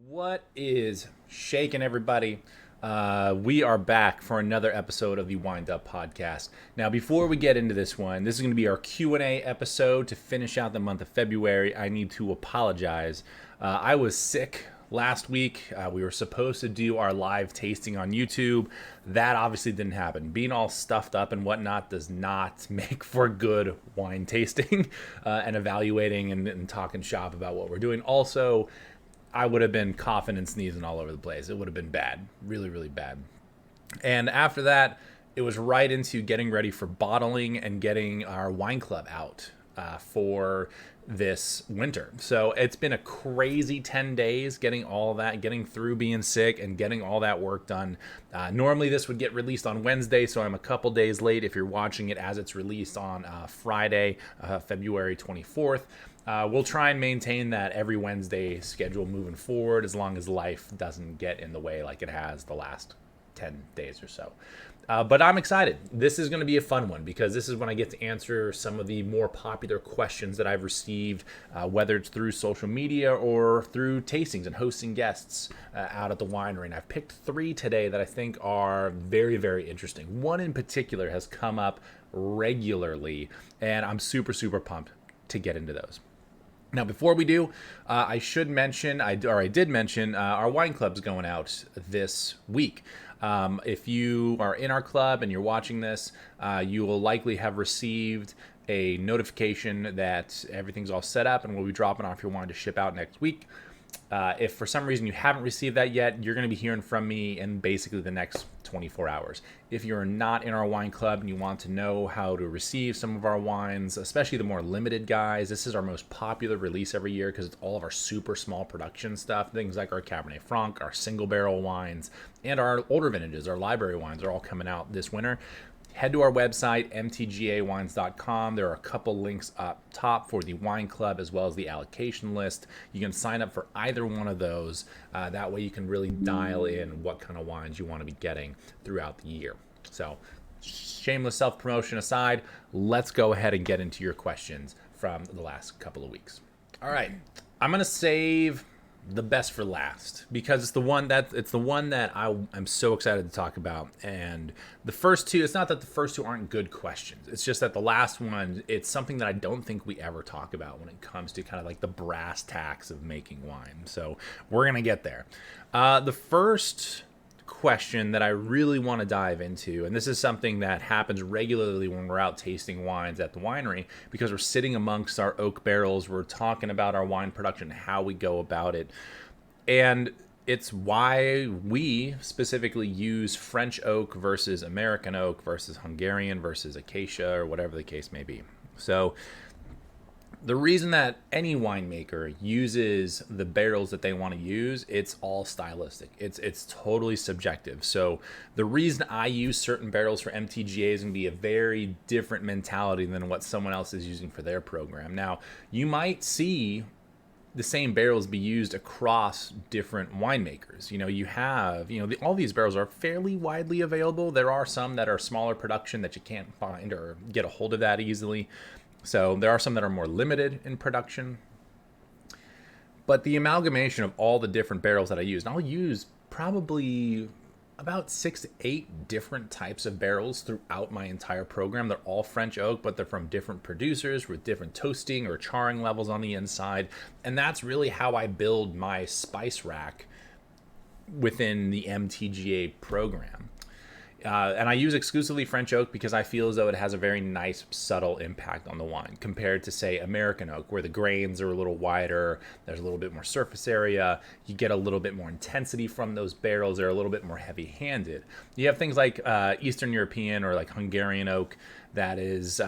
What is shaking, everybody? We are back for another episode of the Wind Up Podcast. Now, before we get into this one, this is going to be our Q&A episode to finish out the month of February. I need to apologize. I was sick last week. We were supposed to do our live tasting on YouTube. That obviously didn't happen. Being all stuffed up and whatnot does not make for good wine tasting and evaluating and talking shop about what we're doing. Also, I would have been coughing and sneezing all over the place. It would have been bad, really, really bad. And after that, it was right into getting ready for bottling and getting our wine club out for this winter. So it's been a crazy 10 days getting all that, getting through being sick and getting all that work done. Normally this would get released on Wednesday, so I'm a couple days late if you're watching it as it's released on Friday, February 24th. We'll try and maintain that every Wednesday schedule moving forward as long as life doesn't get in the way like it has the last 10 days or so. But I'm excited. This is going to be a fun one because this is when I get to answer some of the more popular questions that I've received, whether it's through social media or through tastings and hosting guests out at the winery. And I've picked 3 today that I think are very, very interesting. One in particular has come up regularly, and I'm super, super pumped to get into those. Now, before we do, I should mention, I did mention, our wine club's going out this week. If you are in our club and you're watching this, you will likely have received a notification that everything's all set up and we'll be dropping off your wine to ship out next week. If for some reason you haven't received that yet, you're going to be hearing from me in basically the next 24 hours. If you're not in our wine club and you want to know how to receive some of our wines, especially the more limited guys, this is our most popular release every year because it's all of our super small production stuff. Things like our Cabernet Franc, our single barrel wines, and our older vintages, our library wines are all coming out this winter. Head to our website, mtgawines.com. There are a couple links up top for the wine club as well as the allocation list. You can sign up for either one of those. That way you can really dial in what kind of wines you want to be getting throughout the year. So, shameless self-promotion aside, let's go ahead and get into your questions from the last couple of weeks. All right, I'm going to save the best for last because it's the one that I'm so excited to talk about. And the first 2, it's not that the first 2 aren't good questions, it's just that the last one, it's something that I don't think we ever talk about when it comes to kind of like the brass tacks of making wine. So we're gonna get there. The first question that I really want to dive into, and this is something that happens regularly when we're out tasting wines at the winery because we're sitting amongst our oak barrels, we're talking about our wine production, how we go about it, and it's why we specifically use French oak versus American oak versus Hungarian versus Acacia or whatever the case may be. So the reason that any winemaker uses the barrels that they want to use, it's all stylistic. It's totally subjective. So the reason I use certain barrels for MTGA is going to be a very different mentality than what someone else is using for their program. Now, you might see the same barrels be used across different winemakers. You have, all these barrels are fairly widely available. There are some that are smaller production that you can't find or get a hold of that easily. So there are some that are more limited in production. But the amalgamation of all the different barrels that I use, and I'll use probably about 6 to 8 different types of barrels throughout my entire program. They're all French oak, but they're from different producers with different toasting or charring levels on the inside. And that's really how I build my spice rack within the MTGA program. And I use exclusively French oak because I feel as though it has a very nice, subtle impact on the wine compared to, say, American oak, where the grains are a little wider, there's a little bit more surface area, you get a little bit more intensity from those barrels, they're a little bit more heavy-handed. You have things like Eastern European or like Hungarian oak that is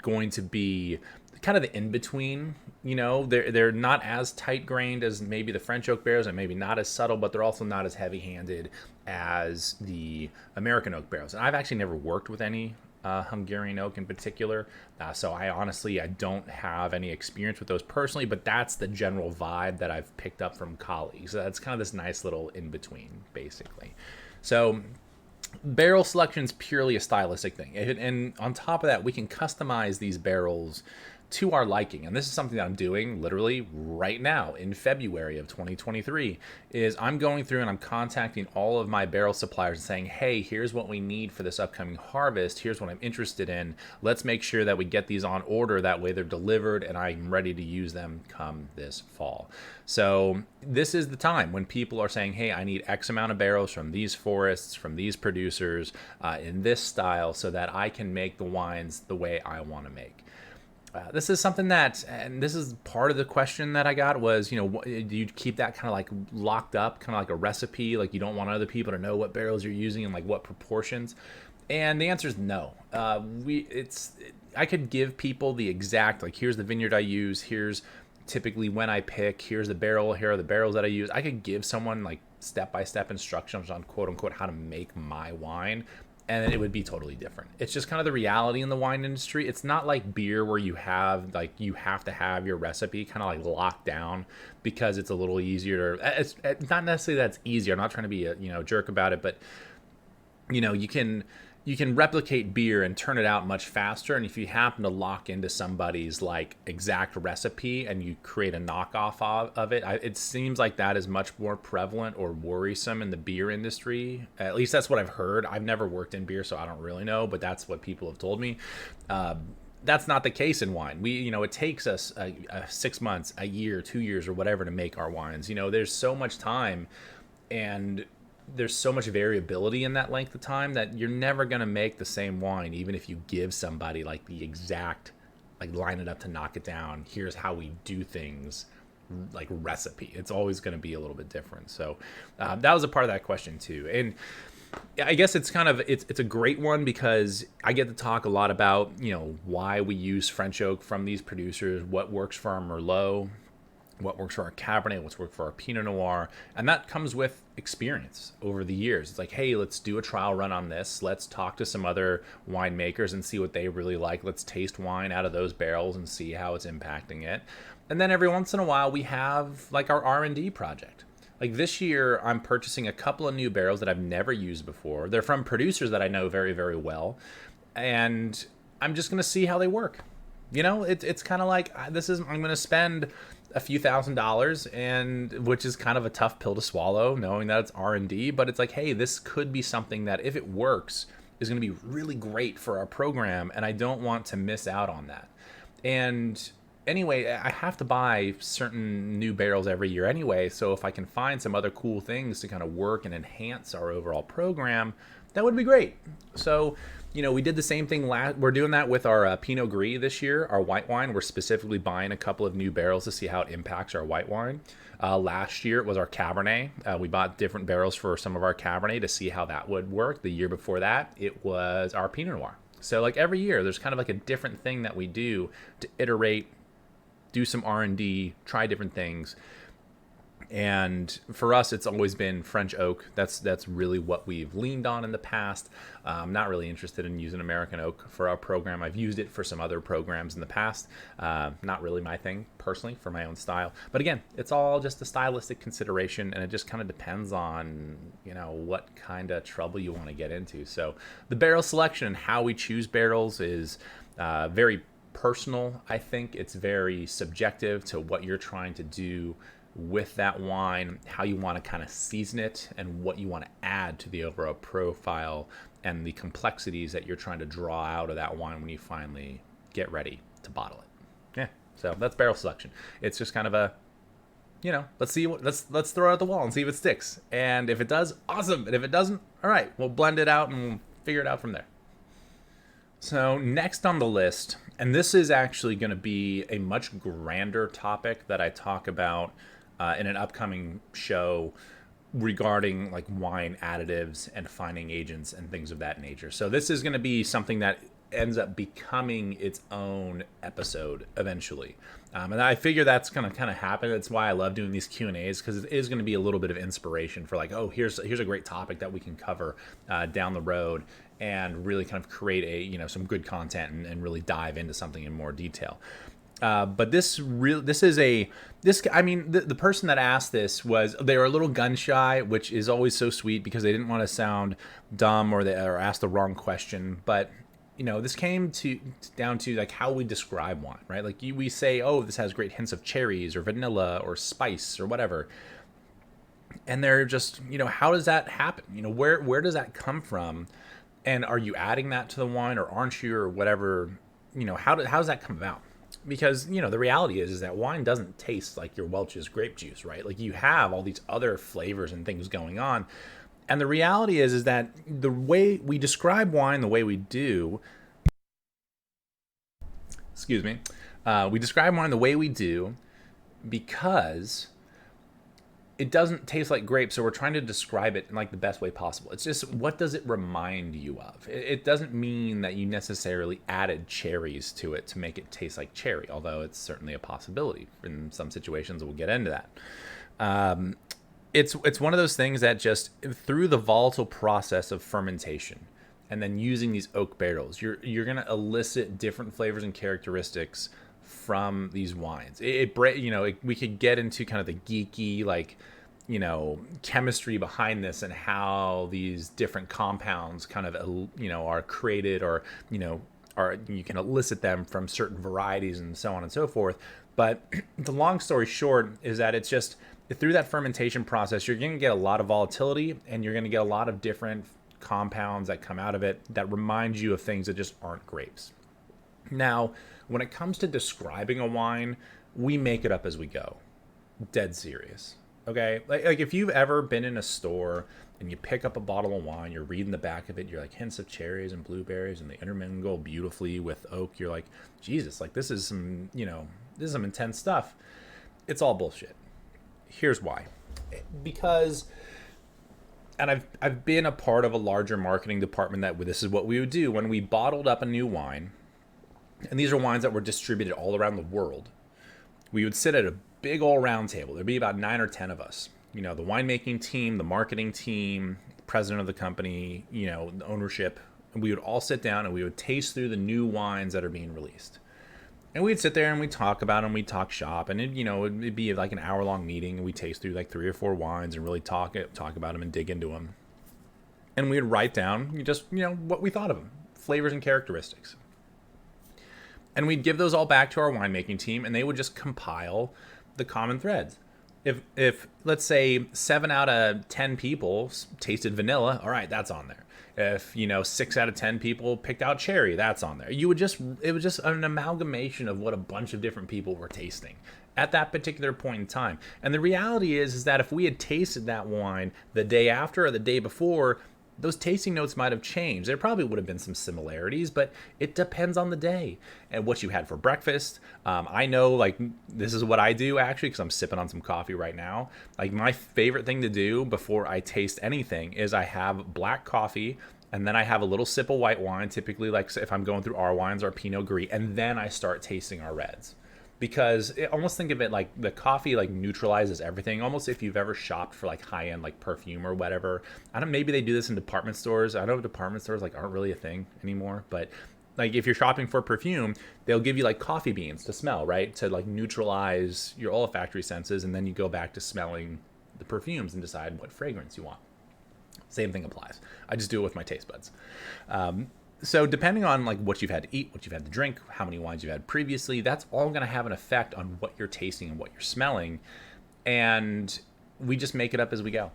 going to be kind of the in-between. They're not as tight-grained as maybe the French oak barrels and maybe not as subtle, but they're also not as heavy-handed as the American oak barrels. And I've actually never worked with any Hungarian oak in particular, so I don't have any experience with those personally, but that's the general vibe that I've picked up from colleagues. So that's kind of this nice little in-between, basically. So barrel selection is purely a stylistic thing, and on top of that, we can customize these barrels to our liking, and this is something that I'm doing literally right now in February of 2023, is I'm going through and I'm contacting all of my barrel suppliers and saying, hey, here's what we need for this upcoming harvest. Here's what I'm interested in. Let's make sure that we get these on order. That way they're delivered and I'm ready to use them come this fall. So this is the time when people are saying, hey, I need X amount of barrels from these forests, from these producers, in this style, so that I can make the wines the way I want to make. This is something that, and this is part of the question that I got was, do you keep that kind of like locked up, kind of like a recipe? Like you don't want other people to know what barrels you're using and like what proportions? And the answer is no. I could give people the exact, like, here's the vineyard I use, here's typically when I pick, here's the barrel, here are the barrels that I use. I could give someone like step-by-step instructions on quote unquote how to make my wine, and it would be totally different. It's just kind of the reality in the wine industry. It's not like beer where you have to have your recipe kind of like locked down because it's a little easier. It's not necessarily that it's easier. I'm not trying to be a jerk about it, but you can replicate beer and turn it out much faster. And if you happen to lock into somebody's like exact recipe and you create a knockoff of it, it seems like that is much more prevalent or worrisome in the beer industry. At least that's what I've heard. I've never worked in beer, so I don't really know, but that's what people have told me. That's not the case in wine. It takes us 6 months, a year, 2 years, or whatever to make our wines. There's so much time, and there's so much variability in that length of time that you're never going to make the same wine, even if you give somebody like the exact, like line it up to knock it down. Here's how we do things, like recipe. It's always going to be a little bit different. So that was a part of that question too. And I guess it's kind of, it's a great one because I get to talk a lot about, why we use French oak from these producers, what works for our Merlot, what works for our Cabernet, what's worked for our Pinot Noir, and that comes with experience over the years. It's like, hey, let's do a trial run on this. Let's talk to some other winemakers and see what they really like. Let's taste wine out of those barrels and see how it's impacting it. And then every once in a while, we have like our R&D project. Like this year, I'm purchasing a couple of new barrels that I've never used before. They're from producers that I know very, very well, and I'm just going to see how they work. It's kind of like I'm going to spend a few $1,000s, and which is kind of a tough pill to swallow, knowing that it's R&D, but it's like, hey, this could be something that if it works is going to be really great for our program, and I don't want to miss out on that. And anyway, I have to buy certain new barrels every year anyway, so if I can find some other cool things to kind of work and enhance our overall program, that would be great. So we did the same thing we're doing that with our Pinot Gris this year, our white wine. We're specifically buying a couple of new barrels to see how it impacts our white wine. Last year it was our Cabernet. We bought different barrels for some of our Cabernet to see how that would work. The year before that, it was our Pinot Noir. So like every year, there's kind of like a different thing that we do to iterate, do some R&D, try different things. And for us, it's always been French oak. That's really what we've leaned on in the past. I'm not really interested in using American oak for our program. I've used it for some other programs in the past. Not really my thing personally for my own style. But again, it's all just a stylistic consideration, and it just kind of depends on what kind of trouble you want to get into. So the barrel selection and how we choose barrels is very personal. I think it's very subjective to what you're trying to do with that wine, how you want to kind of season it, and what you want to add to the overall profile and the complexities that you're trying to draw out of that wine when you finally get ready to bottle it. Yeah, so that's barrel selection. It's just kind of a, let's see let's throw it at the wall and see if it sticks. And if it does, awesome. And if it doesn't, all right, we'll blend it out and we'll figure it out from there. So next on the list, and this is actually going to be a much grander topic that I talk about in an upcoming show regarding like wine additives and fining agents and things of that nature. So this is going to be something that ends up becoming its own episode eventually. And I figure that's going to kind of happen. That's why I love doing these Q&As, because it is going to be a little bit of inspiration for like, oh, here's a great topic that we can cover down the road and really kind of create a, some good content and really dive into something in more detail. But the person that asked this they were a little gun shy, which is always so sweet because they didn't want to sound dumb or ask the wrong question. But this came down to like how we describe wine, right? Like we say, oh, this has great hints of cherries or vanilla or spice or whatever. And they're just, how does that happen? Where does that come from? And are you adding that to the wine or aren't you, or whatever? How does that come about? Because, the reality is that wine doesn't taste like your Welch's grape juice, right? Like you have all these other flavors and things going on. And the reality is that the way we describe wine the way we do, we describe wine the way we do because it doesn't taste like grapes, so we're trying to describe it in like the best way possible. It's just, what does it remind you of? It doesn't mean that you necessarily added cherries to it to make it taste like cherry, although it's certainly a possibility in some situations. We'll get into that. It's one of those things that just through the volatile process of fermentation and then using these oak barrels, you're going to elicit different flavors and characteristics from these wines. We could get into kind of the geeky, like, chemistry behind this and how these different compounds kind of, are created, or, you can elicit them from certain varieties and so on and so forth. But the long story short is that it's just through that fermentation process, you're going to get a lot of volatility and you're going to get a lot of different compounds that come out of it that remind you of things that just aren't grapes. Now, when it comes to describing a wine, we make it up as we go. Dead serious. Okay? Like if you've ever been in a store and you pick up a bottle of wine, you're reading the back of it, you're like, hints of cherries and blueberries, and they intermingle beautifully with oak. You're like, Jesus, like this is some intense stuff. It's all bullshit. Here's why. Because, and I've been a part of a larger marketing department that this is what we would do when we bottled up a new wine. And these are wines that were distributed all around the world. We would sit at a big old round table. There'd be about 9 or 10 of us. The winemaking team, the marketing team, the president of the company, the ownership. And we would all sit down and we would taste through the new wines that are being released. And we'd sit there and we'd talk about them, we'd talk shop, and it'd be like an hour-long meeting, and we'd taste through like 3 or 4 wines and really talk about them and dig into them. And we'd write down just, what we thought of them, flavors and characteristics. And we'd give those all back to our winemaking team, and they would just compile the common threads. If let's say 7 out of 10 people tasted vanilla, all right, that's on there. If 6 out of 10 people picked out cherry, that's on there. It was just an amalgamation of what a bunch of different people were tasting at that particular point in time. And the reality is that if we had tasted that wine the day after or the day before, those tasting notes might have changed. There probably would have been some similarities, but it depends on the day and what you had for breakfast. I know, like, this is what I do actually, because I'm sipping on some coffee right now. Like, my favorite thing to do before I taste anything is I have black coffee, and then I have a little sip of white wine, typically, like if I'm going through our wines, our Pinot Gris, and then I start tasting our reds. Because almost think of it like the coffee like neutralizes everything. Almost if you've ever shopped for like high-end like perfume or whatever. Maybe they do this in department stores. I know department stores like aren't really a thing anymore, but like if you're shopping for perfume, they'll give you like coffee beans to smell, right? To like neutralize your olfactory senses, and then you go back to smelling the perfumes and decide what fragrance you want. Same thing applies. I just do it with my taste buds. So depending on like what you've had to eat, what you've had to drink, how many wines you've had previously, that's all going to have an effect on what you're tasting and what you're smelling. And we just make it up as we go.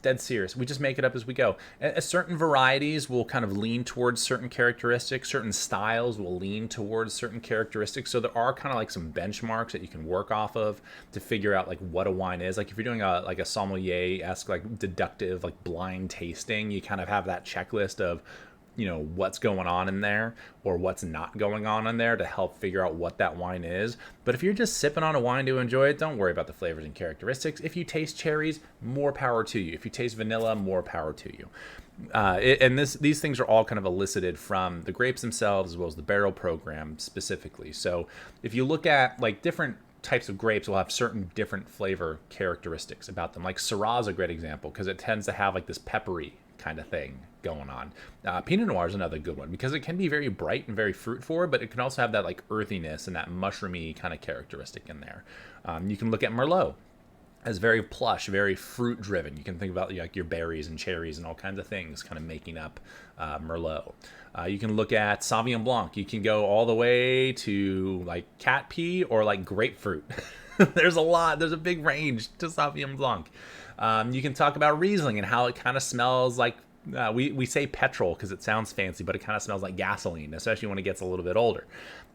Dead serious. We just make it up as we go. Certain varieties will kind of lean towards certain characteristics. Certain styles will lean towards certain characteristics. So there are kind of like some benchmarks that you can work off of to figure out like what a wine is. Like if you're doing a sommelier-esque like deductive like blind tasting, you kind of have that checklist of what's going on in there or what's not going on in there to help figure out what that wine is. But if you're just sipping on a wine to enjoy it, don't worry about the flavors and characteristics. If you taste cherries, more power to you. If you taste vanilla, more power to you. These things are all kind of elicited from the grapes themselves as well as the barrel program specifically. So if you look at like different types of grapes will have certain different flavor characteristics about them. Like Syrah is a great example because it tends to have like this peppery kind of thing going on. Pinot Noir is another good one because it can be very bright and very fruit forward, but it can also have that like earthiness and that mushroomy kind of characteristic in there. You can look at Merlot. as very plush, very fruit driven. You can think about like your berries and cherries and all kinds of things kind of making up Merlot. You can look at Sauvignon Blanc. You can go all the way to like cat pee or like grapefruit. There's a big range to Sauvignon Blanc. You can talk about Riesling and how it kind of smells like, we say petrol because it sounds fancy, but it kind of smells like gasoline, especially when it gets a little bit older.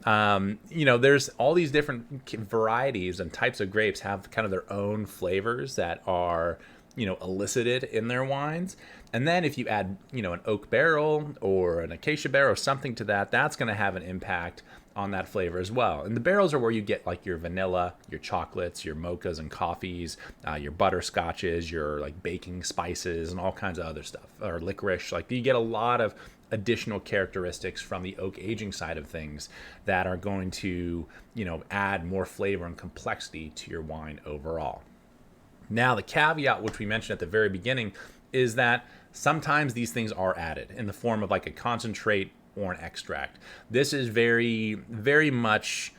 There's all these different varieties and types of grapes have kind of their own flavors that are, elicited in their wines. And then if you add, an oak barrel or an acacia barrel or something to that, that's going to have an impact on that flavor as well. And the barrels are where you get like your vanilla, your chocolates, your mochas and coffees, your butterscotches, your like baking spices and all kinds of other stuff, or licorice. Like you get a lot of additional characteristics from the oak aging side of things that are going to, add more flavor and complexity to your wine overall. Now, the caveat, which we mentioned at the very beginning, is that sometimes these things are added in the form of like a concentrate or an extract. This is very, very much,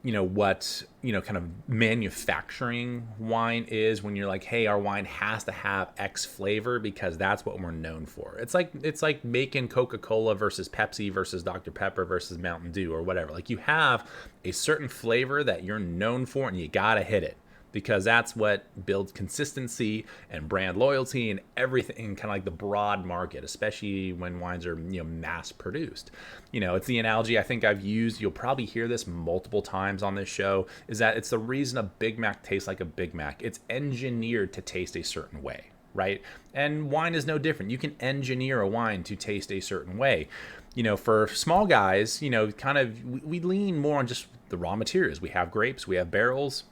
what, kind of manufacturing wine is when you're like, hey, our wine has to have X flavor because that's what we're known for. It's like making Coca-Cola versus Pepsi versus Dr. Pepper versus Mountain Dew or whatever. Like you have a certain flavor that you're known for and you gotta hit it, because that's what builds consistency and brand loyalty and everything, kind of like the broad market, especially when wines are, mass produced. It's the analogy I think I've used. You'll probably hear this multiple times on this show, is that it's the reason a Big Mac tastes like a Big Mac. It's engineered to taste a certain way, right? And wine is no different. You can engineer a wine to taste a certain way. For small guys, we lean more on just the raw materials. We have grapes, we have barrels,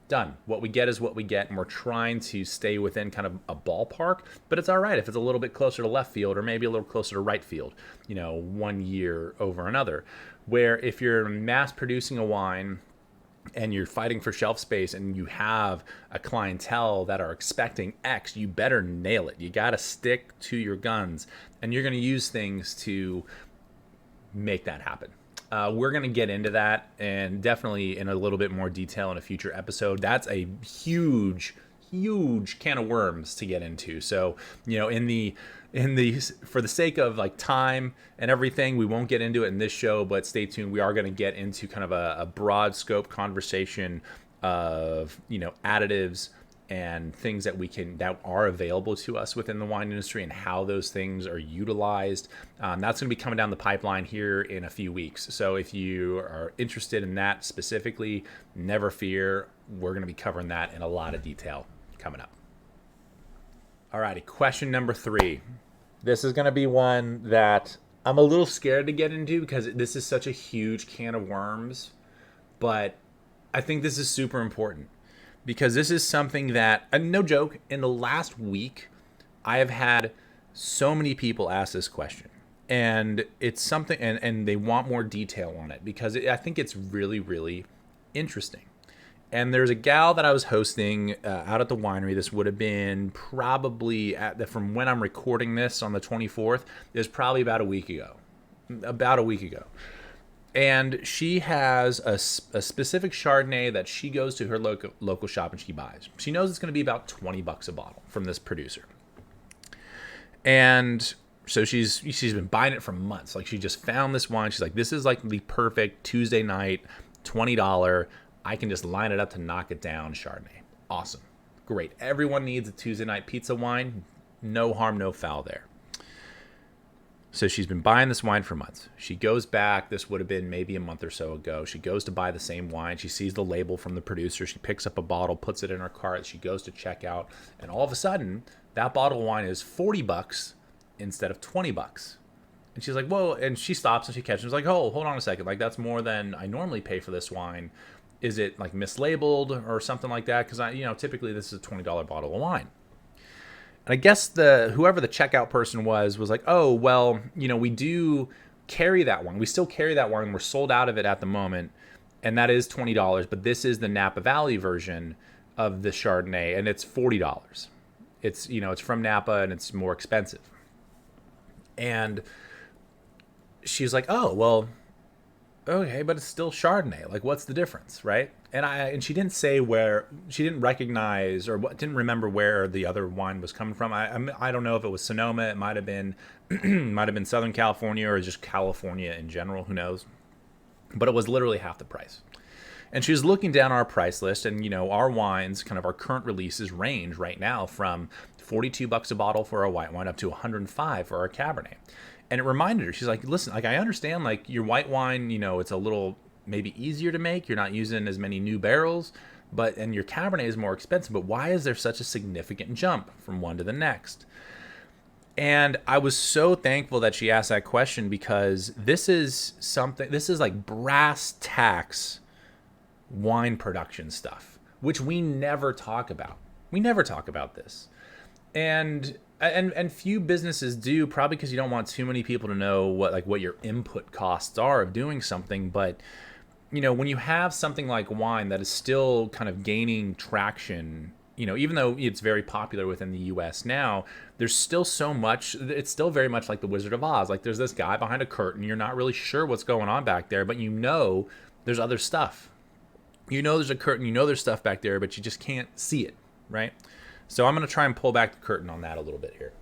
done. What we get is what we get, and we're trying to stay within kind of a ballpark, but it's all right if it's a little bit closer to left field or maybe a little closer to right field, 1 year over another. Where if you're mass producing a wine and you're fighting for shelf space and you have a clientele that are expecting X, you better nail it. You got to stick to your guns, and you're going to use things to make that happen. We're going to get into that, and definitely in a little bit more detail in a future episode. That's a huge can of worms to get into. So, in the for the sake of like time and everything, we won't get into it in this show, but stay tuned. We are going to get into kind of a broad scope conversation of, additives and things that are available to us within the wine industry and how those things are utilized. That's going to be coming down the pipeline here in a few weeks. So if you are interested in that specifically, never fear. We're going to be covering that in a lot of detail coming up. All righty, question number 3. This is going to be one that I'm a little scared to get into because this is such a huge can of worms, but I think this is super important. Because this is something that, and no joke, in the last week, I have had so many people ask this question. And it's something, and they want more detail on it because I think it's really, really interesting. And there's a gal that I was hosting out at the winery. This would have been probably, from when I'm recording this on the 24th, it was probably about a week ago. And she has a specific Chardonnay that she goes to her local shop and she buys. She knows it's going to be about $20 a bottle from this producer. And so she's been buying it for months. Like, she just found this wine. She's like, this is like the perfect Tuesday night, $20. I can just line it up to knock it down Chardonnay. Awesome. Great. Everyone needs a Tuesday night pizza wine. No harm, no foul there. So she's been buying this wine for months. She goes back, this would have been maybe a month or so ago. She goes to buy the same wine. She sees the label from the producer. She picks up a bottle, puts it in her cart. She goes to check out. And all of a sudden, that bottle of wine is $40 instead of $20. And she's like, whoa. And she stops and she catches. She's like, oh, hold on a second. Like, that's more than I normally pay for this wine. Is it like mislabeled or something like that? Because typically this is a $20 bottle of wine. And I guess whoever the checkout person was like, oh, well, we do carry that one. We still carry that one. We're sold out of it at the moment. And that is $20. But this is the Napa Valley version of the Chardonnay. And it's $40. It's, it's from Napa and it's more expensive. And she's like, oh, well, okay, but it's still Chardonnay. Like, what's the difference, right? And she didn't say where, she didn't recognize or didn't remember where the other wine was coming from. I don't know if it was Sonoma. It might have been might have been Southern California or just California in general. Who knows? But it was literally half the price. And she was looking down our price list, and our wines, kind of our current releases, range right now from $42 a bottle for a white wine up to 105 for our Cabernet. And it reminded her, she's like, listen, like, I understand, like, your white wine, it's a little maybe easier to make. You're not using as many new barrels, and your Cabernet is more expensive. But why is there such a significant jump from one to the next? And I was so thankful that she asked that question, because this is like brass tacks wine production stuff, which we never talk about. We never talk about this. And few businesses do, probably because you don't want too many people to know what your input costs are of doing something. But when you have something like wine that is still kind of gaining traction, even though it's very popular within the US now, there's still so much, it's still very much like the Wizard of Oz. Like, there's this guy behind a curtain, you're not really sure what's going on back there, but there's other stuff. There's a curtain, there's stuff back there, but you just can't see it, right? So I'm going to try and pull back the curtain on that a little bit here.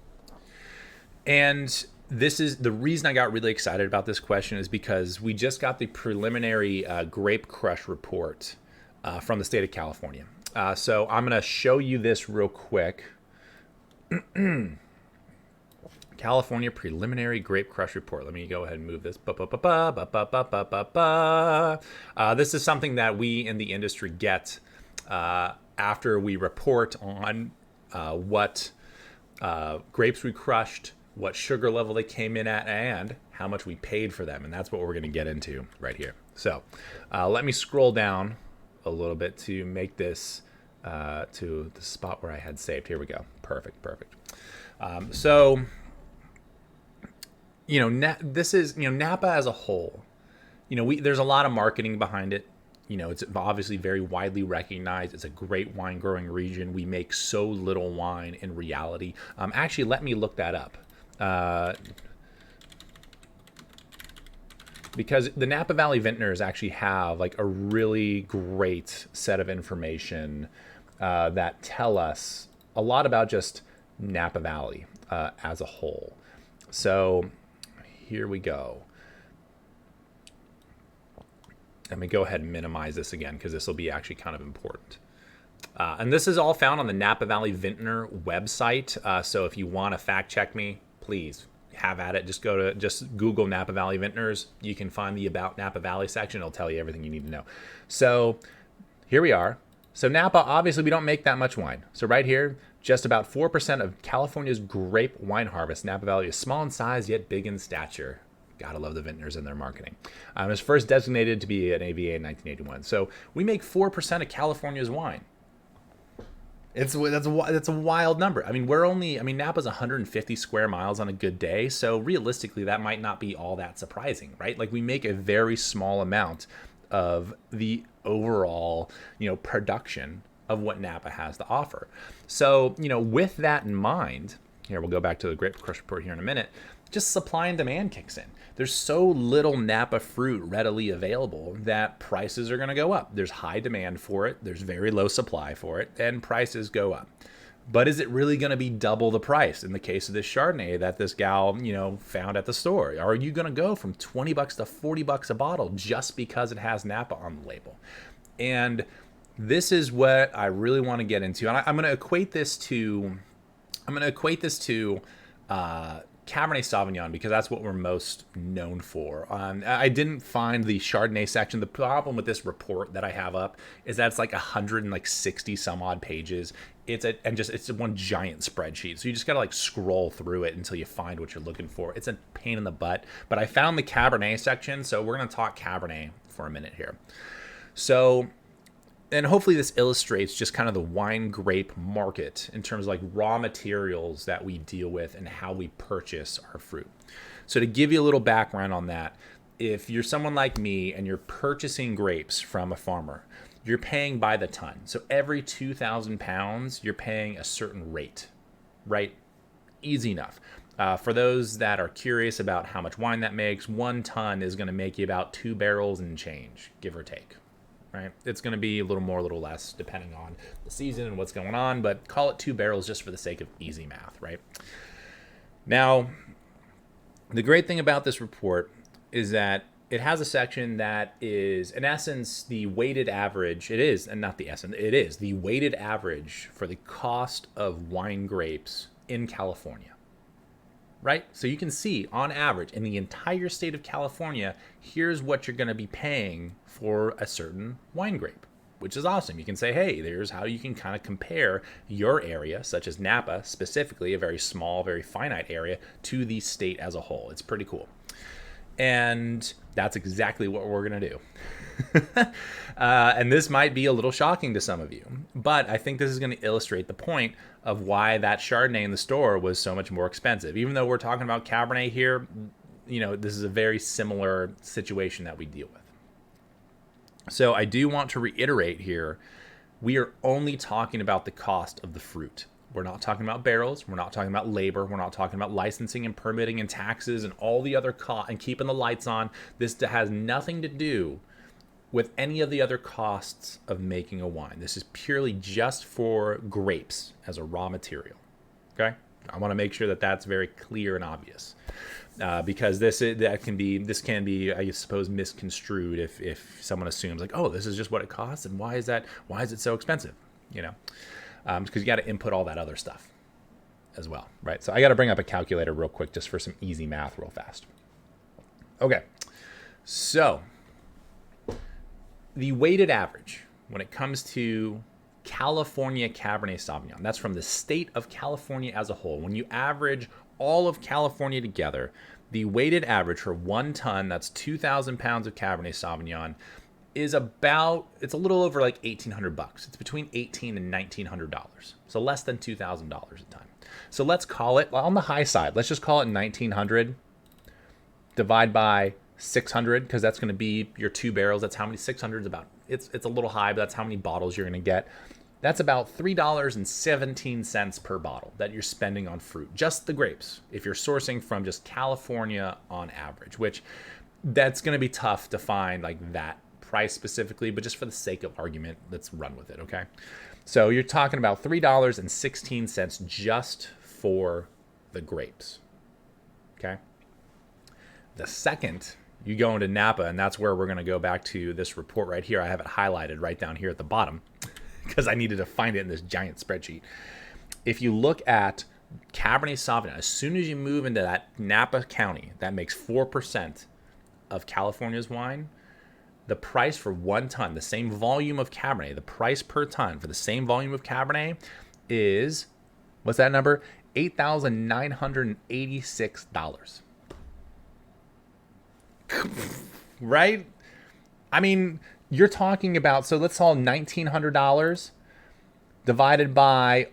And this is the reason I got really excited about this question, is because we just got the preliminary Grape Crush Report from the state of California. So I'm going to show you this real quick. California Preliminary Grape Crush Report. Let me go ahead and move this. This is something that we in the industry get after we report on what grapes we crushed, what sugar level they came in at, and how much we paid for them. And that's what we're going to get into right here. So let me scroll down a little bit to make this to the spot where I had saved. Here we go. Perfect. This is, Napa as a whole, there's a lot of marketing behind it. It's obviously very widely recognized. It's a great wine growing region. We make so little wine in reality. Actually, let me look that up. Because the Napa Valley Vintners actually have like a really great set of information that tell us a lot about just Napa Valley as a whole. So here we go. Let me go ahead and minimize this again, because this will be actually kind of important. And this is all found on the Napa Valley Vintner website. So if you want to fact check me, please have at it. Just Google Napa Valley Vintners. You can find the About Napa Valley section. It'll tell you everything you need to know. So here we are. So Napa, obviously we don't make that much wine. So right here, just about 4% of California's grape wine harvest. Napa Valley is small in size, yet big in stature. Gotta love the vintners and their marketing. It was first designated to be an AVA in 1981. So we make 4% of California's wine. That's a wild number. Napa's 150 square miles on a good day. So realistically, that might not be all that surprising, right? Like, we make a very small amount of the overall, production of what Napa has to offer. So, with that in mind, here, we'll go back to the Grape Crush Report here in a minute. Just supply and demand kicks in. There's so little Napa fruit readily available that prices are going to go up. There's high demand for it. There's very low supply for it, and prices go up. But is it really going to be double the price in the case of this Chardonnay that this gal, found at the store? Are you going to go from $20 to $40 a bottle just because it has Napa on the label? And this is what I really want to get into. And I'm going to equate this to Cabernet Sauvignon, because that's what we're most known for. I didn't find the Chardonnay section. The problem with this report that I have up is that it's like 160 some odd pages. It's one giant spreadsheet. So you just gotta scroll through it until you find what you're looking for. It's a pain in the butt. But I found the Cabernet section, so we're gonna talk Cabernet for a minute here. So, and hopefully this illustrates just kind of the wine grape market in terms of raw materials that we deal with and how we purchase our fruit. So to give you a little background on that, if you're someone like me and you're purchasing grapes from a farmer, you're paying by the ton. So every 2,000 pounds, you're paying a certain rate, right? Easy enough. For those that are curious about how much wine that makes, 1 ton is going to make you about 2 barrels and change, give or take. Right? It's going to be a little more, a little less, depending on the season and what's going on, but call it 2 barrels just for the sake of easy math, right? Now, the great thing about this report is that it has a section that is, in essence, the weighted average. It is, and not the essence, it is the weighted average for the cost of wine grapes in California. Right? So you can see, on average, in the entire state of California, here's what you're going to be paying for a certain wine grape, which is awesome. You can say, hey, there's how you can kind of compare your area, such as Napa, specifically, a very small, very finite area, to the state as a whole. It's pretty cool. And that's exactly what we're going to do. And this might be a little shocking to some of you, but I think this is going to illustrate the point of why that Chardonnay in the store was so much more expensive. Even though we're talking about Cabernet here, this is a very similar situation that we deal with. So I do want to reiterate here, we are only talking about the cost of the fruit. We're not talking about barrels. We're not talking about labor. We're not talking about licensing and permitting and taxes and all the other costs and keeping the lights on. This has nothing to do with any of the other costs of making a wine. This is purely just for grapes as a raw material. Okay? I want to make sure that that's very clear and obvious, because this can be, I suppose, misconstrued if someone assumes like, oh, this is just what it costs, and why is it so expensive? Because you got to input all that other stuff as well, right? So I got to bring up a calculator real quick just for some easy math real fast. Okay, so the weighted average when it comes to California Cabernet Sauvignon, that's from the state of California as a whole. When you average all of California together, the weighted average for 1 ton, that's 2,000 pounds of Cabernet Sauvignon, is it's a little over like $1,800. It's between $1,800 and $1,900. So less than $2,000 a ton. So let's call it, on the high side, let's just call it 1,900. Divide by 600, because that's going to be your 2 barrels. That's how many 600 is about. It's a little high, but that's how many bottles you're going to get. That's about $3.17 per bottle that you're spending on fruit, just the grapes, if you're sourcing from just California on average, which that's going to be tough to find like that price specifically, but just for the sake of argument, let's run with it, okay? So you're talking about $3.16 just for the grapes, okay? The second you go into Napa, and that's where we're going to go back to this report right here. I have it highlighted right down here at the bottom because I needed to find it in this giant spreadsheet. If you look at Cabernet Sauvignon, as soon as you move into that Napa County, that makes 4% of California's wine. The price for 1 ton, the same volume of Cabernet, the price per ton for the same volume of Cabernet is, what's that number? $8,986. Right? I mean, you're talking about, so let's call $1,900 divided by,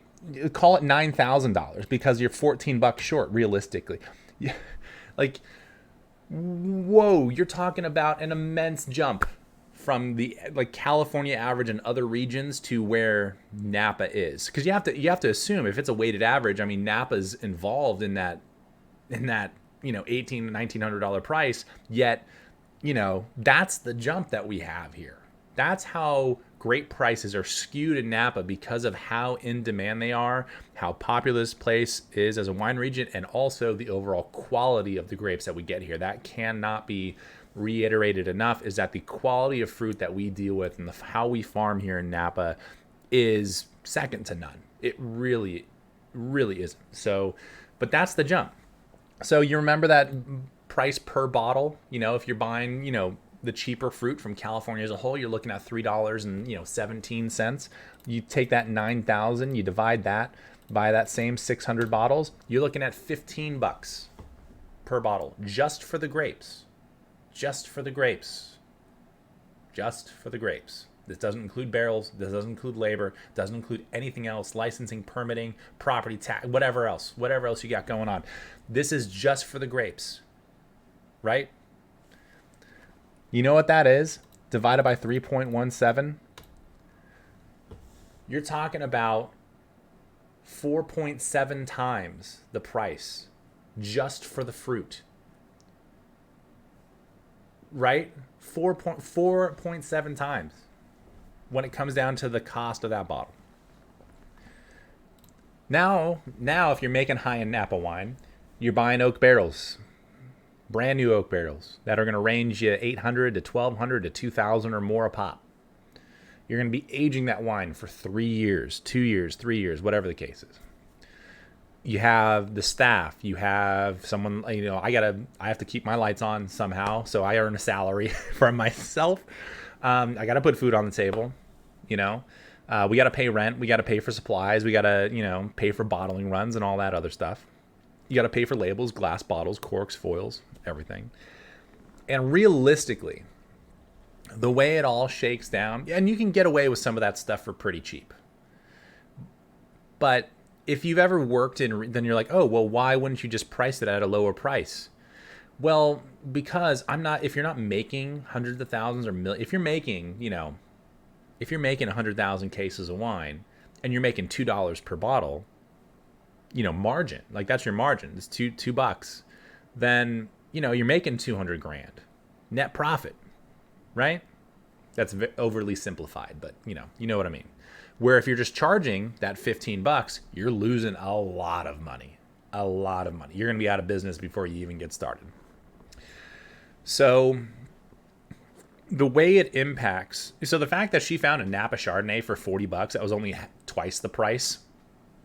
call it $9,000 because you're $14 short, realistically. Like, whoa, you're talking about an immense jump from the like California average and other regions to where Napa is, because you have to assume if it's a weighted average, I mean Napa's involved in that $1,800 to $1,900 price, yet that's the jump that we have here. That's how grape prices are skewed in Napa because of how in demand they are, how popular this place is as a wine region, and also the overall quality of the grapes that we get here. That cannot be reiterated enough, is that the quality of fruit that we deal with and how we farm here in Napa is second to none. It really, really isn't. So, but that's the jump. So you remember that price per bottle, if you're buying, the cheaper fruit from California as a whole, you're looking at $3.17. You take that 9,000, you divide that by that same 600 bottles, you're looking at $15 per bottle just for the grapes. Just for the grapes. Just for the grapes. This doesn't include barrels. This doesn't include labor. Doesn't include anything else, licensing, permitting, property tax, whatever else you got going on. This is just for the grapes, right? You know what that is? Divided by 3.17. You're talking about 4.7 times the price just for the fruit. Right? 4.7 times when it comes down to the cost of that bottle. Now, if you're making high-end Napa wine, you're buying oak barrels, brand new oak barrels that are going to range you 800 to 1200 to 2000 or more a pop. You're going to be aging that wine for 3 years, 2 years, 3 years, whatever the case is. You have the staff, you have someone, I have to keep my lights on somehow, so I earn a salary for myself. I got to put food on the table, we got to pay rent, we got to pay for supplies, we got to, pay for bottling runs and all that other stuff. You got to pay for labels, glass bottles, corks, foils, everything. And realistically, the way it all shakes down, and you can get away with some of that stuff for pretty cheap. But if you've ever worked in, then you're like, oh, well, why wouldn't you just price it at a lower price? Well, because if you're not making hundreds of thousands or millions, if you're making 100,000 cases of wine and you're making $2 per bottle, margin, like that's your margin, it's $2, then, you're making 200 grand net profit, right? That's overly simplified, but you know what I mean. Where if you're just charging that $15, you're losing a lot of money. You're going to be out of business before you even get started. So the way it impacts, the fact that she found a Napa Chardonnay for $40, that was only twice the price,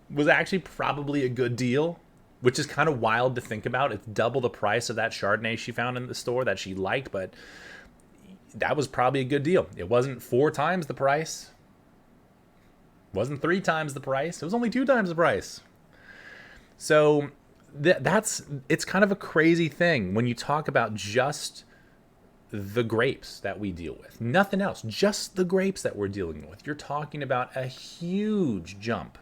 was actually probably a good deal, which is kind of wild to think about. It's double the price of that Chardonnay she found in the store that she liked, but that was probably a good deal. It wasn't 4 times the price. Wasn't 3 times the price. It was only 2 times the price. So it's kind of a crazy thing when you talk about just the grapes that we deal with. Nothing else, just the grapes that we're dealing with. You're talking about a huge jump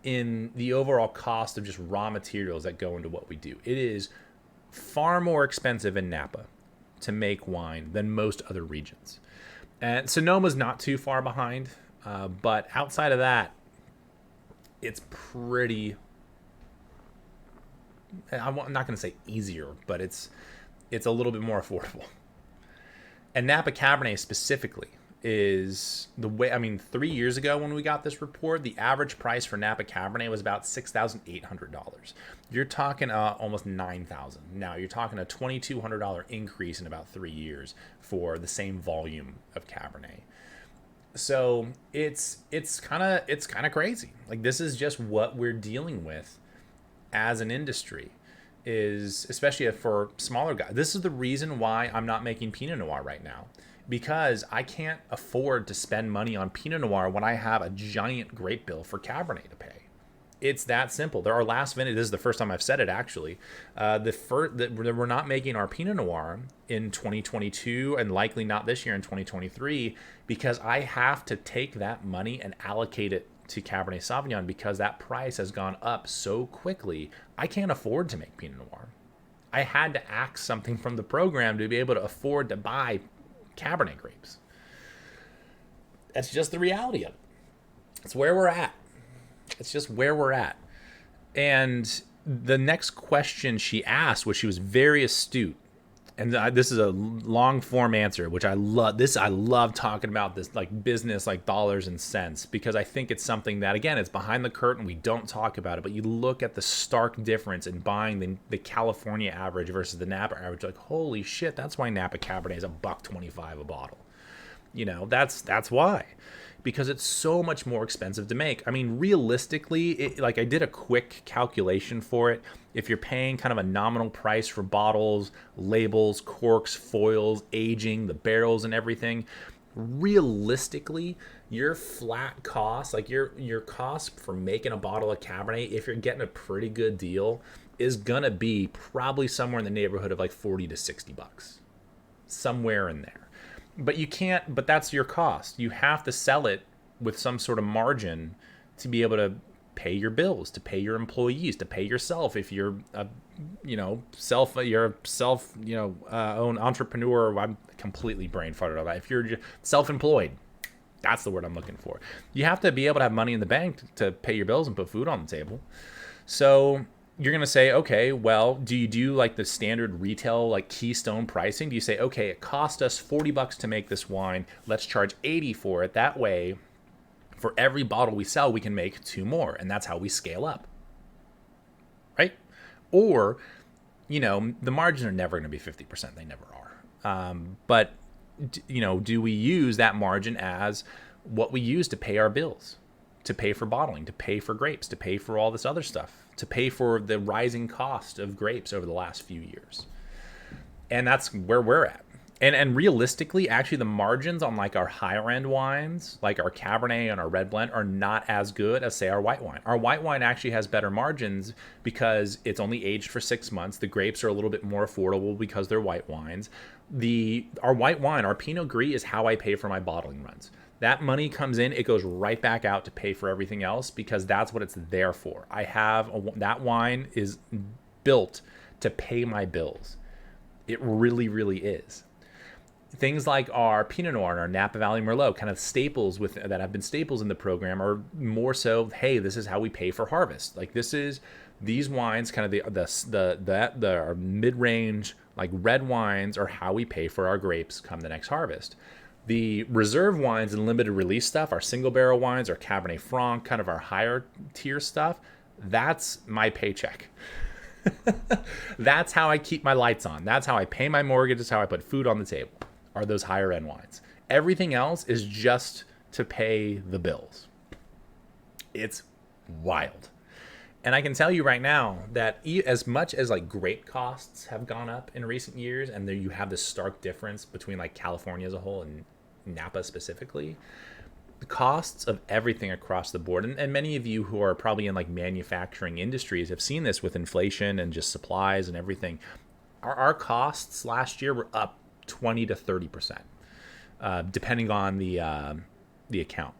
in the overall cost of just raw materials that go into what we do. It is far more expensive in Napa to make wine than most other regions. And Sonoma's not too far behind. But outside of that, it's pretty, I'm not going to say easier, but it's a little bit more affordable. And Napa Cabernet specifically is the way, 3 years ago when we got this report, the average price for Napa Cabernet was about $6,800. You're talking almost $9,000. Now you're talking a $2,200 increase in about 3 years for the same volume of Cabernet. So it's kind of crazy. Like, this is just what we're dealing with as an industry, is especially for smaller guys. This is the reason why I'm not making Pinot Noir right now, because I can't afford to spend money on Pinot Noir when I have a giant grape bill for Cabernet to pay. It's that simple. There are last vintage. This is the first time I've said it, actually. We're not making our Pinot Noir in 2022 and likely not this year in 2023, because I have to take that money and allocate it to Cabernet Sauvignon because that price has gone up so quickly. I can't afford to make Pinot Noir. I had to ask something from the program to be able to afford to buy Cabernet grapes. That's just the reality of it. It's where we're at. It's just where we're at. And the next question she asked, which she was very astute, and this is a long form answer, which I love. I love talking about this, like business, like dollars and cents, because I think it's something that, again, it's behind the curtain. We don't talk about it, but you look at the stark difference in buying the California average versus the Napa average. Like, holy shit, that's why Napa Cabernet is $1.25 a bottle. That's why. Because it's so much more expensive to make. Realistically, I did a quick calculation for it. If you're paying kind of a nominal price for bottles, labels, corks, foils, aging, the barrels and everything, realistically, your flat cost, like your cost for making a bottle of Cabernet, if you're getting a pretty good deal, is gonna be probably somewhere in the neighborhood of like $40 to $60. Somewhere in there. But that's your cost. You have to sell it with some sort of margin to be able to pay your bills, to pay your employees, to pay yourself. If you're own entrepreneur, I'm completely brain farted on that. If you're self-employed, that's the word I'm looking for. You have to be able to have money in the bank to pay your bills and put food on the table. So you're going to say, okay, well, do you do like the standard retail, like Keystone pricing? Do you say, okay, it cost us $40 to make this wine. Let's charge 80 for it. That way, for every bottle we sell, we can make 2 more. And that's how we scale up. Right? Or, the margins are never going to be 50%. They never are. But, do we use that margin as what we use to pay our bills, to pay for bottling, to pay for grapes, to pay for all this other stuff, to pay for the rising cost of grapes over the last few years? And that's where we're at. And realistically, actually, the margins on like our higher end wines, like our Cabernet and our red blend, are not as good as, say, our white wine. Our white wine actually has better margins because it's only aged for 6 months. The grapes are a little bit more affordable because they're white wines. Our white wine, our Pinot Gris, is how I pay for my bottling runs. That money comes in, it goes right back out to pay for everything else because that's what it's there for. That wine is built to pay my bills. It really, really is. Things like our Pinot Noir and our Napa Valley Merlot, kind of staples that have been staples in the program, are more so, hey, this is how we pay for harvest. Like these wines, kind of the mid-range like red wines, are how we pay for our grapes come the next harvest. The reserve wines and limited release stuff, our single barrel wines, our Cabernet Franc, kind of our higher tier stuff, that's my paycheck. That's how I keep my lights on. That's how I pay my mortgage. That's how I put food on the table, are those higher end wines. Everything else is just to pay the bills. It's wild. And I can tell you right now that as much as like grape costs have gone up in recent years, and there you have this stark difference between like California as a whole and Napa specifically, the costs of everything across the board, and many of you who are probably in like manufacturing industries have seen this with inflation and just supplies and everything. Our costs last year were up 20 to 30%, depending on the account.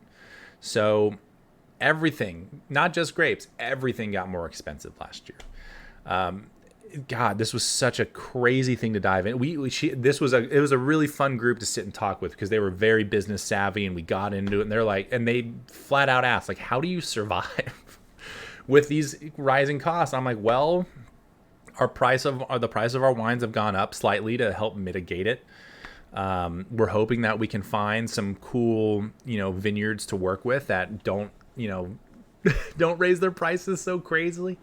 So everything, not just grapes, everything got more expensive last year. God, this was such a crazy thing to dive in. It was a really fun group to sit and talk with because they were very business savvy, and we got into it, and they flat out asked, like, how do you survive with these rising costs? I'm like, well, the price of our wines have gone up slightly to help mitigate it. We're hoping that we can find some cool, vineyards to work with that don't raise their prices so crazy.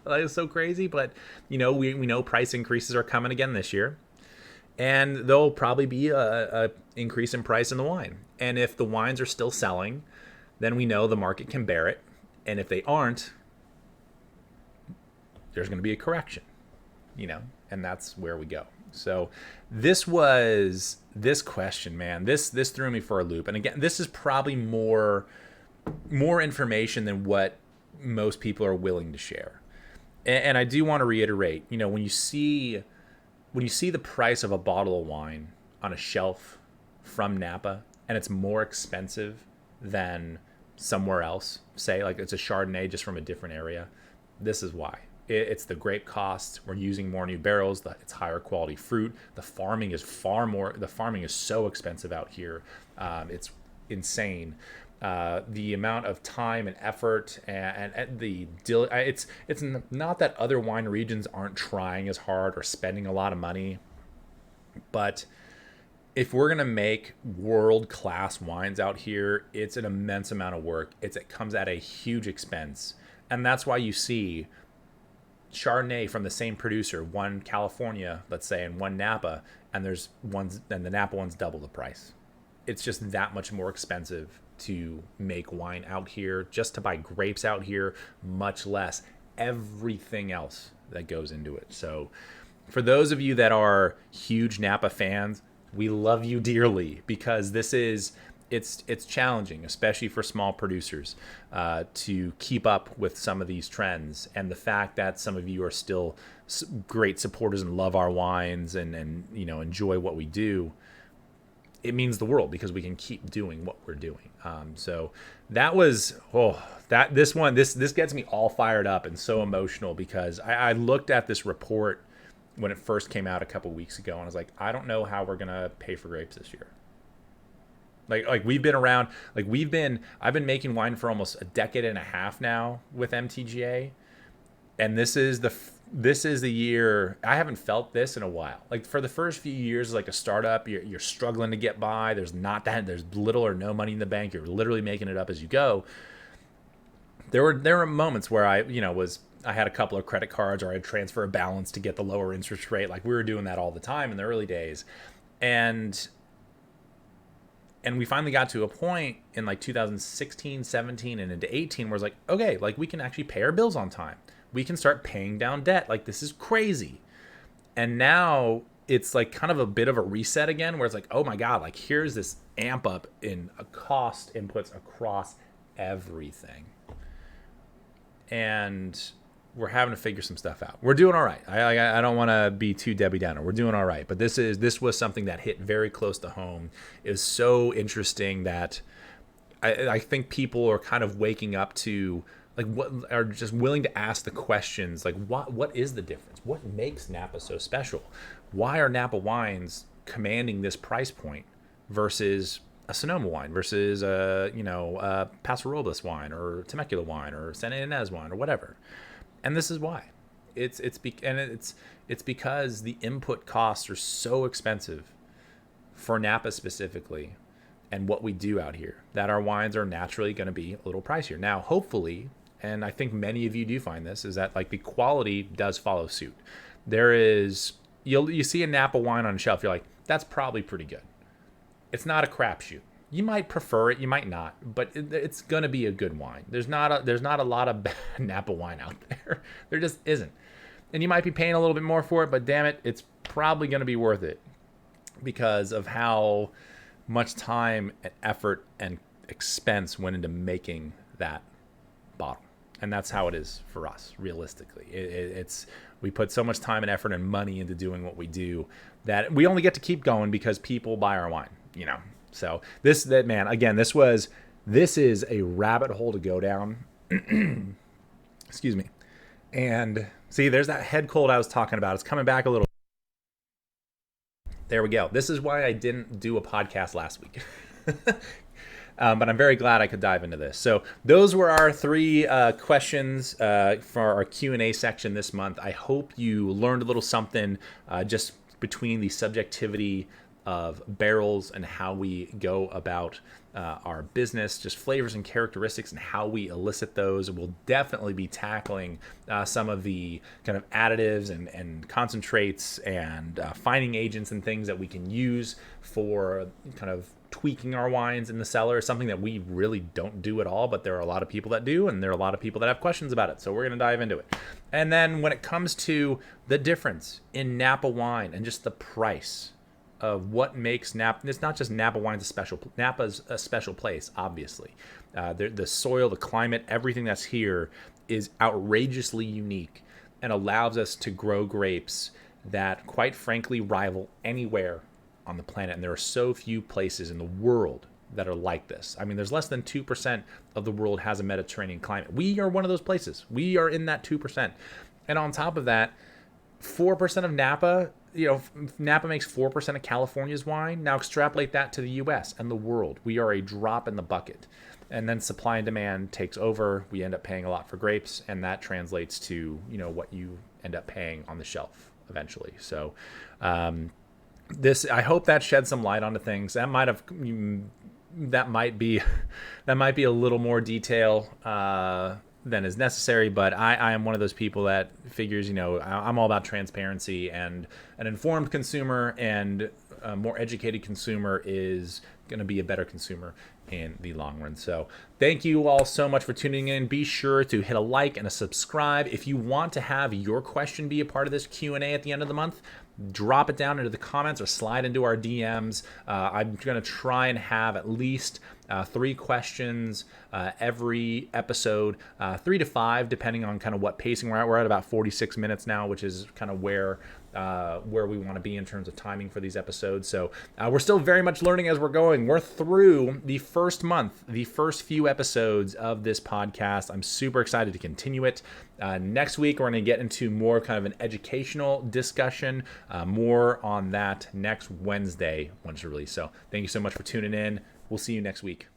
But we know price increases are coming again this year, and there'll probably be a increase in price in the wine. And if the wines are still selling, then we know the market can bear it. And if they aren't, there's going to be a correction. And that's where we go. So this question, man, this threw me for a loop. And again, this is probably more information than what most people are willing to share. And I do want to reiterate, when you see the price of a bottle of wine on a shelf from Napa, and it's more expensive than somewhere else, say like it's a Chardonnay just from a different area, this is why. It's the grape costs. We're using more new barrels. It's higher quality fruit. The farming is so expensive out here. It's insane. The amount of time and effort and it's not that other wine regions aren't trying as hard or spending a lot of money, but if we're gonna make world-class wines out here, it's an immense amount of work. It comes at a huge expense, and that's why you see Chardonnay from the same producer, one California, let's say, and one Napa, and the Napa one's double the price. It's just that much more expensive to make wine out here, just to buy grapes out here, much less everything else that goes into it. So for those of you that are huge Napa fans, we love you dearly, because it's challenging, especially for small producers, to keep up with some of these trends. And the fact that some of you are still great supporters and love our wines and enjoy what we do, it means the world, because we can keep doing what we're doing. So that was this gets me all fired up and so emotional, because I looked at this report when it first came out a couple weeks ago, and I was like, I don't know how we're gonna pay for grapes this year. Like we've been around, I've been making wine for almost a decade and a half now with MTGA, and this is this is the year. I haven't felt this in a while. Like for the first few years, like a startup, you're struggling to get by. There's little or no money in the bank. You're literally making it up as you go. There were moments where I had a couple of credit cards, or I'd transfer a balance to get the lower interest rate. Like we were doing that all the time in the early days. And we finally got to a point in like 2016, 17, and into 18 where it's like, okay, like we can actually pay our bills on time. We can start paying down debt. Like this is crazy. And now it's like kind of a bit of a reset again, where it's like, oh my God, like here's this amp up in cost inputs across everything. And we're having to figure some stuff out. We're doing all right. I don't want to be too Debbie Downer. We're doing all right. But this was something that hit very close to home. It was so interesting that I think people are kind of waking up to like what are just willing to ask the questions like what is the difference? What makes Napa so special? Why are Napa wines commanding this price point versus a Sonoma wine versus a Paso Robles wine or Temecula wine or Santa Ynez wine or whatever? And this is why. It's because the input costs are so expensive for Napa specifically, and what we do out here, that our wines are naturally going to be a little pricier. Now, hopefully, and I think many of you do find this, is that like the quality does follow suit. There is you see a Napa wine on a shelf, you're like, that's probably pretty good. It's not a crapshoot. You might prefer it, you might not, but it's gonna be a good wine. There's not a lot of bad Napa wine out there. There just isn't. And you might be paying a little bit more for it, but damn it, it's probably gonna be worth it because of how much time and effort and expense went into making that bottle. And that's how it is for us, realistically. We put so much time and effort and money into doing what we do that we only get to keep going because people buy our wine, So this is a rabbit hole to go down. Excuse me. And see, there's that head cold I was talking about. It's coming back a little. There we go. This is why I didn't do a podcast last week. But I'm very glad I could dive into this. So those were our 3 questions for our Q&A section this month. I hope you learned a little something just between the subjectivity of barrels and how we go about our business, just flavors and characteristics and how we elicit those. We'll definitely be tackling some of the kind of additives and concentrates and fining agents and things that we can use for kind of tweaking our wines in the cellar, something that we really don't do at all, but there are a lot of people that do, and there are a lot of people that have questions about it. So we're going to dive into it. And then when it comes to the difference in Napa wine and just the price of what makes Napa, it's not just Napa wine's Napa's a special place, obviously. The soil, the climate, everything that's here is outrageously unique and allows us to grow grapes that, quite frankly, rival anywhere on the planet. And there are so few places in the world that are like this. I mean, there's less than 2% of the world has a Mediterranean climate. We are one of those places. We are in that 2%. And on top of that, 4% of Napa, Napa makes 4% of California's wine. Now extrapolate that to the US and the world. We are a drop in the bucket. And then supply and demand takes over. We end up paying a lot for grapes, and that translates to, what you end up paying on the shelf eventually. So, I hope that shed some light onto things. That might be a little more detail than is necessary, but I am one of those people that figures, I'm all about transparency, and an informed consumer and a more educated consumer is going to be a better consumer in the long run. So thank you all so much for tuning in. Be sure to hit a like and a subscribe. If you want to have your question be a part of this Q&A at the end of the month, drop it down into the comments or slide into our DMs. I'm going to try and have at least 3 questions every episode, 3 to 5, depending on kind of what pacing we're at. We're at about 46 minutes now, which is kind of where we want to be in terms of timing for these episodes. So we're still very much learning as we're going. We're through the first month, the first few episodes of this podcast. I'm super excited to continue it. Next week, we're going to get into more kind of an educational discussion, more on that next Wednesday once it's released. So thank you so much for tuning in. We'll see you next week.